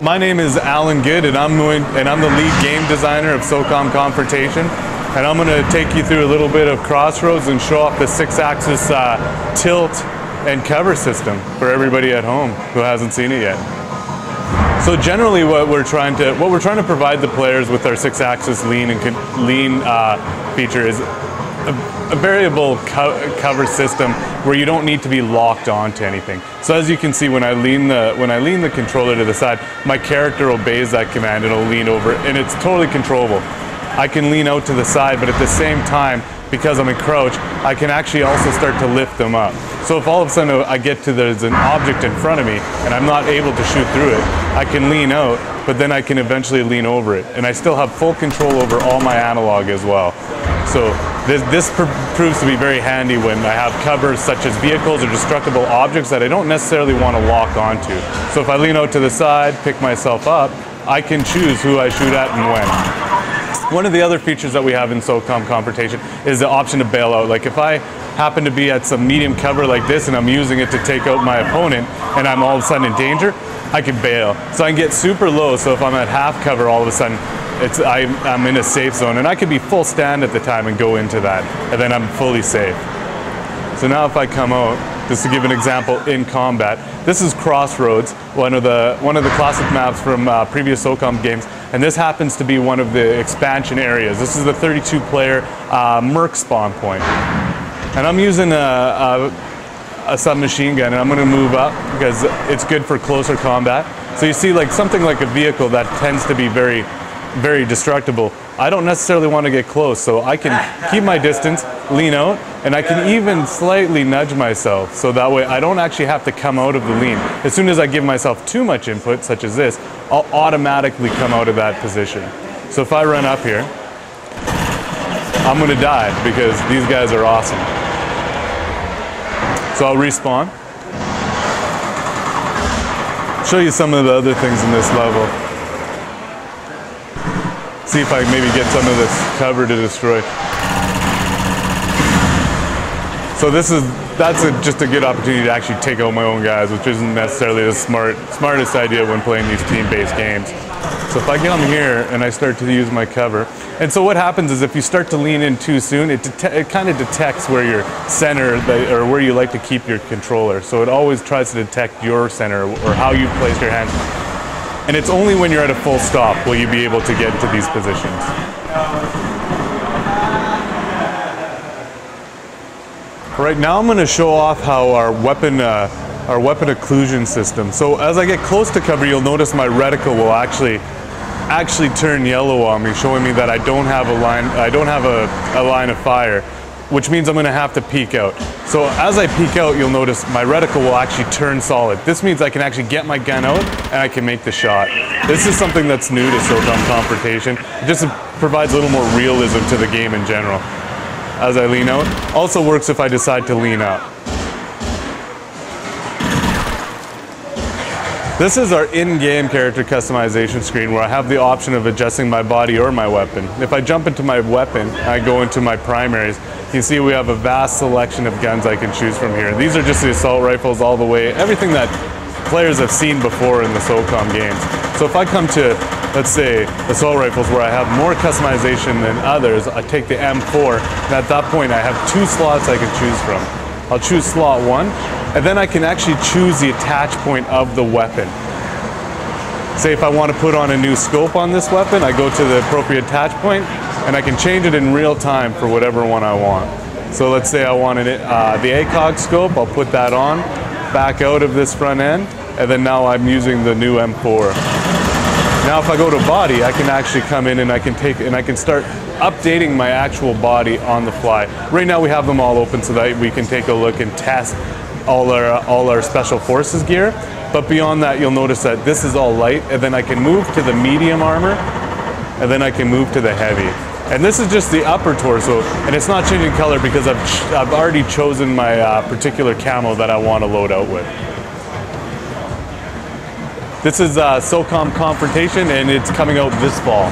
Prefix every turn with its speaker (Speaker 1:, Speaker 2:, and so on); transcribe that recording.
Speaker 1: My name is Alan Good, and I'm the lead game designer of SOCOM Confrontation. And I'm going to take you through a little bit of Crossroads and show off the 6-axis tilt and cover system for everybody at home who hasn't seen it yet. So generally, what we're trying to provide the players with our 6-axis lean feature is a variable cover system where you don't need to be locked onto anything. So as you can see, when I lean the controller to the side, my character obeys that command and it'll lean over, and it's totally controllable. I can lean out to the side, but at the same time, because I'm in crouch, I can actually also start to lift them up. So if all of a sudden I get to there's an object in front of me and I'm not able to shoot through it, I can lean out, but then I can eventually lean over it. And I still have full control over all my analog as well. So this proves to be very handy when I have covers such as vehicles or destructible objects that I don't necessarily want to lock onto. So if I lean out to the side, pick myself up, I can choose who I shoot at and when. One of the other features that we have in SOCOM Confrontation is the option to bail out. Like if I happen to be at some medium cover like this and I'm using it to take out my opponent and I'm all of a sudden in danger, I can bail. So I can get super low, so if I'm at half cover all of a sudden, I'm in a safe zone, and I could be full stand at the time and go into that, and then I'm fully safe. So now if I come out, just to give an example in combat, this is Crossroads, one of the classic maps from previous SOCOM games, and this happens to be one of the expansion areas. This is the 32-player Merc spawn point. And I'm using a submachine gun, and I'm going to move up because it's good for closer combat. So you see, like something like a vehicle that tends to be very destructible, I don't necessarily want to get close, so I can keep my distance, lean out, and I can even slightly nudge myself, so that way I don't actually have to come out of the lean. As soon as I give myself too much input, such as this, I'll automatically come out of that position. So if I run up here, I'm going to die because these guys are awesome. So I'll respawn. Show you some of the other things in this level. See if I can maybe get some of this cover to destroy. So that's just a good opportunity to actually take out my own guys, which isn't necessarily the smartest idea when playing these team-based games. So if I come here and I start to use my cover, and so what happens is if you start to lean in too soon, it kind of detects where your center, or where you like to keep your controller. So it always tries to detect your center or how you place your hand. And it's only when you're at a full stop will you be able to get into these positions. Right now I'm going to show off how our weapon occlusion system. So as I get close to cover, you'll notice my reticle will actually turn yellow on me, showing me that I don't have a line of fire, which means I'm going to have to peek out. So as I peek out, you'll notice my reticle will actually turn solid. This means I can actually get my gun out and I can make the shot. This is something that's new to SOCOM Confrontation. It just provides a little more realism to the game in general. As I lean out, also works if I decide to lean up. This is our in-game character customization screen where I have the option of adjusting my body or my weapon. If I jump into my weapon, I go into my primaries, you can see we have a vast selection of guns I can choose from here. These are just the assault rifles all the way, everything that players have seen before in the SOCOM games. So if I come to, let's say, assault rifles where I have more customization than others, I take the M4, and at that point I have 2 slots I can choose from. I'll choose slot 1, and then I can actually choose the attach point of the weapon. Say if I want to put on a new scope on this weapon, I go to the appropriate attach point, and I can change it in real time for whatever one I want. So let's say I wanted the ACOG scope, I'll put that on, back out of this front end, and then now I'm using the new M4. Now if I go to body, I can actually come in and I can start updating my actual body on the fly. Right now we have them all open so that we can take a look and test all our special forces gear. But beyond that, you'll notice that this is all light, and then I can move to the medium armor, and then I can move to the heavy. And this is just the upper torso, and it's not changing color because I've already chosen my particular camo that I want to load out with. This is SOCOM Confrontation, and it's coming out this fall.